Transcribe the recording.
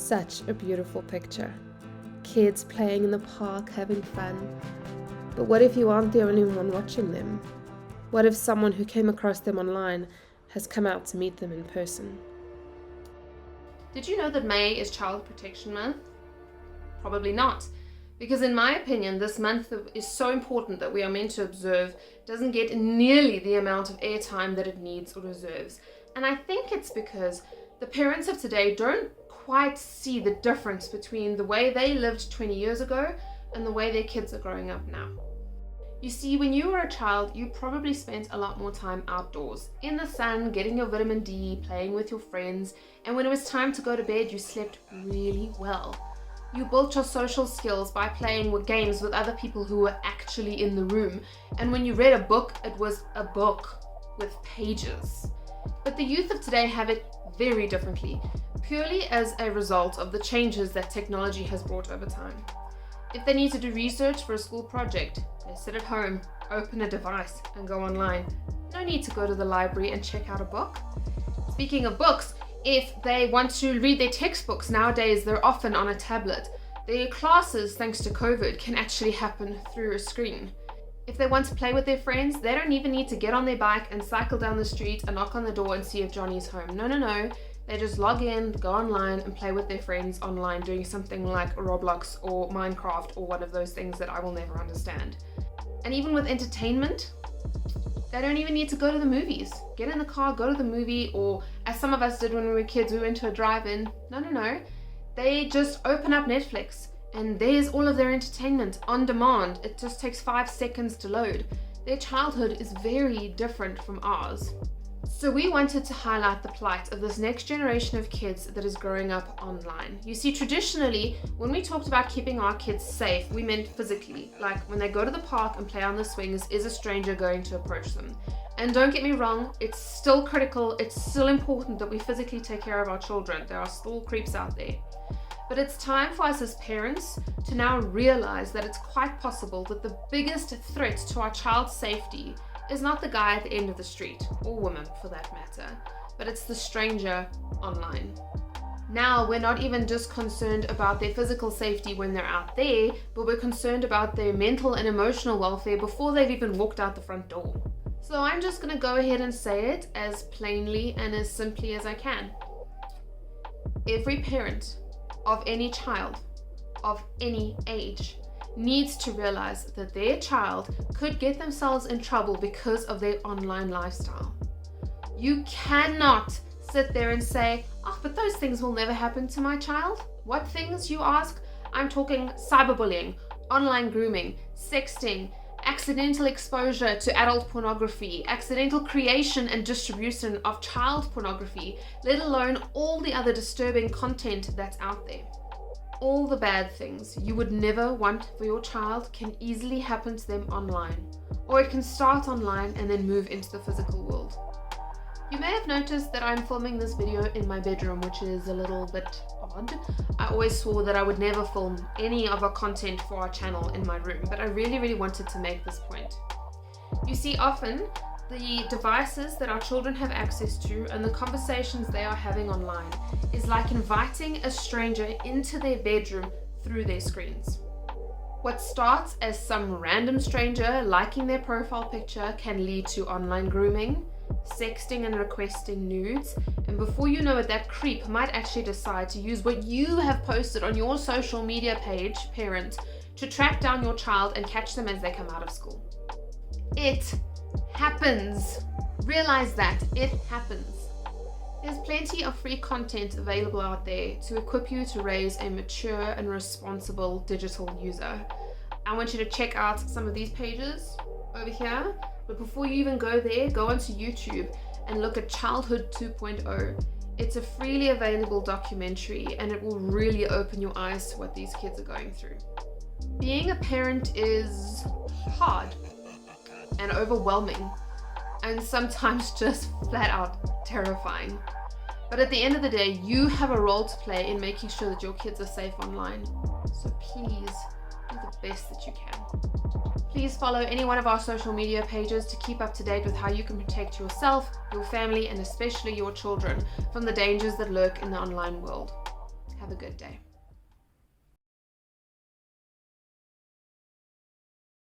such a beautiful picture. Kids playing in the park, having fun. But what if you aren't the only one watching them? What if someone who came across them online has come out to meet them in person? Did you know that May is Child Protection Month? Probably not. Because in my opinion, this month is so important that we are meant to observe doesn't get nearly the amount of airtime that it needs or deserves. And I think it's because the parents of today don't quite see the difference between the way they lived 20 years ago and the way their kids are growing up now. You see, when you were a child, you probably spent a lot more time outdoors, in the sun, getting your vitamin D, playing with your friends, and when it was time to go to bed, you slept really well. You built your social skills by playing games with other people who were actually in the room. And when you read a book, it was a book with pages. But the youth of today have it very differently, purely as a result of the changes that technology has brought over time. If they need to do research for a school project, they sit at home, open a device, and go online. No need to go to the library and check out a book. Speaking of books, if they want to read their textbooks nowadays, they're often on a tablet. Their classes, thanks to COVID, can actually happen through a screen. If they want to play with their friends, they don't even need to get on their bike and cycle down the street and knock on the door and see if Johnny's home. No. They just log in, go online and play with their friends online, doing something like Roblox or Minecraft or one of those things that I will never understand. And even with entertainment, they don't even need to go to the movies. Get in the car, go to the movie, or as some of us did when we were kids, we went to a drive-in. No. They just open up Netflix and there's all of their entertainment on demand. It just takes 5 seconds to load. Their childhood is very different from ours. So we wanted to highlight the plight of this next generation of kids that is growing up online. You see, traditionally, when we talked about keeping our kids safe, we meant physically. Like when they go to the park and play on the swings, is a stranger going to approach them? And don't get me wrong, it's still critical, it's still important that we physically take care of our children. There are still creeps out there. But it's time for us as parents to now realize that it's quite possible that the biggest threat to our child's safety is not the guy at the end of the street, or woman for that matter, but it's the stranger online. Now, we're not even just concerned about their physical safety when they're out there, but we're concerned about their mental and emotional welfare before they've even walked out the front door. So I'm just gonna go ahead and say it as plainly and as simply as I can. Every parent of any child, of any age, needs to realize that their child could get themselves in trouble because of their online lifestyle. You cannot sit there and say, oh, but those things will never happen to my child. What things, you ask? I'm talking cyberbullying, online grooming, sexting, accidental exposure to adult pornography, accidental creation and distribution of child pornography, let alone all the other disturbing content that's out there. All the bad things you would never want for your child can easily happen to them online, or it can start online and then move into the physical world. You may have noticed that I'm filming this video in my bedroom, which is a little bit odd. I always swore that I would never film any of our content for our channel in my room, but I really wanted to make this point. You see, often the devices that our children have access to and the conversations they are having online is like inviting a stranger into their bedroom through their screens. What starts as some random stranger liking their profile picture can lead to online grooming, sexting and requesting nudes, and before you know it, that creep might actually decide to use what you have posted on your social media page, parent, to track down your child and catch them as they come out of school. It happens. Realize that it happens. There's plenty of free content available out there to equip you to raise a mature and responsible digital user. I want you to check out some of these pages over here, but before you even go there, go onto YouTube and look at Childhood 2.0. It's a freely available documentary and it will really open your eyes to what these kids are going through. Being a parent is hard and overwhelming, and sometimes just flat out terrifying. But at the end of the day, you have a role to play in making sure that your kids are safe online. So please do the best that you can. Please follow any one of our social media pages to keep up to date with how you can protect yourself, your family, and especially your children from the dangers that lurk in the online world. Have a good day.